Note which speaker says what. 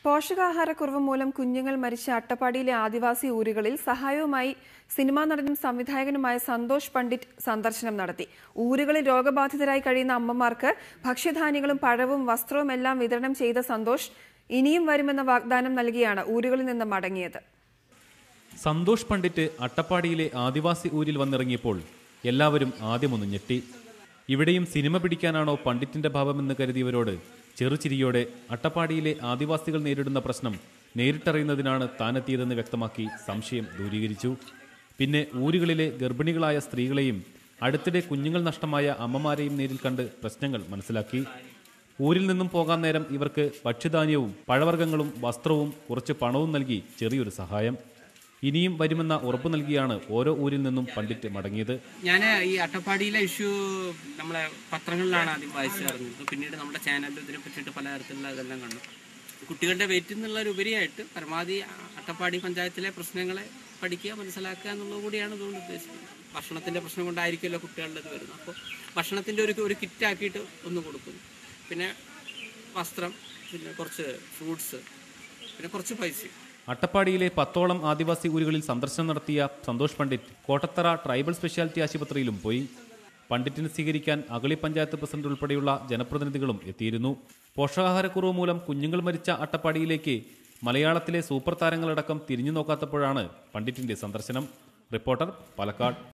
Speaker 1: പോഷകാഹാരക്കുറവ് മൂലം കുഞ്ഞുങ്ങൾ മരിച്ച അട്ടപ്പാടിയിലെ ആദിവാസി ഊരുകളിൽ സഹായവുമായി സിനിമാ നടനും സംവിധായകനുമായ സന്തോഷ് പണ്ഡിറ്റ് സന്ദർശനം നടത്തി. ഊരുകളിൽ രോഗബാധിതരായി കഴിയുന്ന അമ്മമാർക്ക് ഭക്ഷ്യധാന്യങ്ങളും പഴവും വസ്ത്രവും എല്ലാം വിതരണം ചെയ്ത സന്തോഷ് ഇനിയും വരുമെന്ന വാഗ്ദാനം നൽകിയാണ് ഊരുകളിൽ നിന്ന് മടങ്ങിയത്.
Speaker 2: സന്തോഷ് പണ്ഡിറ്റ് അട്ടപ്പാടിയിലെ ആദിവാസി ഊരിൽ വന്നിറങ്ങിയപ്പോൾ എല്ലാവരും ആദ്യമൊന്ന് ഞെട്ടി. ഇവിടെയും സിനിമ പിടിക്കാനാണോ പണ്ഡിറ്റിന്റെ ഭാവമെന്ന് കരുതിയവരോട് ചെറുചിരിയോടെ അട്ടപ്പാടിയിലെ ആദിവാസികൾ നേരിടുന്ന പ്രശ്നം നേരിട്ടറിയുന്നതിനാണ് താനെത്തിയതെന്ന് വ്യക്തമാക്കി സംശയം ദൂരീകരിച്ചു. പിന്നെ ഊരുകളിലെ ഗർഭിണികളായ സ്ത്രീകളെയും അടുത്തിടെ കുഞ്ഞുങ്ങൾ നഷ്ടമായ അമ്മമാരെയും നേരിൽ കണ്ട് പ്രശ്നങ്ങൾ മനസ്സിലാക്കി. ഊരിൽ നിന്നും പോകാൻ നേരം ഇവർക്ക് ഭക്ഷ്യധാന്യവും പഴവർഗ്ഗങ്ങളും വസ്ത്രവും കുറച്ച് പണവും നൽകി ചെറിയൊരു സഹായം. ഇനിയും വരുമെന്ന ഉറപ്പ് നൽകിയാണ് ഓരോ ഊരിൽ നിന്നും പണ്ഡിറ്റ് മടങ്ങിയത്.
Speaker 3: ഞാൻ ഈ അട്ടപ്പാടിയിലെ ഇഷ്യൂ നമ്മളെ പത്രങ്ങളിലാണ് ആദ്യം വായിച്ചറിഞ്ഞത്. പിന്നീട് നമ്മുടെ ചാനലിൽ ഇതിനെ പറ്റിയിട്ട് പലതരത്തിലുള്ള ഇതെല്ലാം കണ്ടു. കുട്ടികളുടെ വെയിറ്റിൽ നിന്നുള്ളൊരുപരിയായിട്ട് പരമാവധി അട്ടപ്പാടി പഞ്ചായത്തിലെ പ്രശ്നങ്ങളെ പഠിക്കുക, മനസ്സിലാക്കുക എന്നുള്ളത് കൂടിയാണ് ഇതുകൊണ്ട് ഉദ്ദേശിക്കുന്നത്. ഭക്ഷണത്തിൻ്റെ പ്രശ്നം കൊണ്ടായിരിക്കുമല്ലോ കുട്ടികളുടെ ഇത് വരുന്നത്. അപ്പോൾ ഭക്ഷണത്തിൻ്റെ ഒരു കിറ്റാക്കിയിട്ട് ഒന്ന് കൊടുക്കുന്നു. പിന്നെ വസ്ത്രം, പിന്നെ കുറച്ച് ഫ്രൂട്ട്സ്, പിന്നെ കുറച്ച് പൈസ.
Speaker 2: അട്ടപ്പാടിയിലെ 10ഓളം ആദിവാസി ഊരുകളിൽ സന്ദർശനം നടത്തിയ സന്തോഷ് പണ്ഡിറ്റ് കോട്ടത്തറ ട്രൈബൽ സ്പെഷ്യാലിറ്റി ആശുപത്രിയിലും പോയി. പണ്ഡിറ്റിനെ സ്വീകരിക്കാൻ അഗളി പഞ്ചായത്ത് പ്രസിഡന്റ് ഉൾപ്പെടെയുള്ള ജനപ്രതിനിധികളും എത്തിയിരുന്നു. പോഷകാഹാരക്കുറവ് മൂലം കുഞ്ഞുങ്ങൾ മരിച്ച അട്ടപ്പാടിയിലേക്ക് മലയാളത്തിലെ സൂപ്പർ താരങ്ങളടക്കം തിരിഞ്ഞു നോക്കാത്തപ്പോഴാണ് പണ്ഡിറ്റിന്റെ സന്ദർശനം. റിപ്പോർട്ടർ, പാലക്കാട്.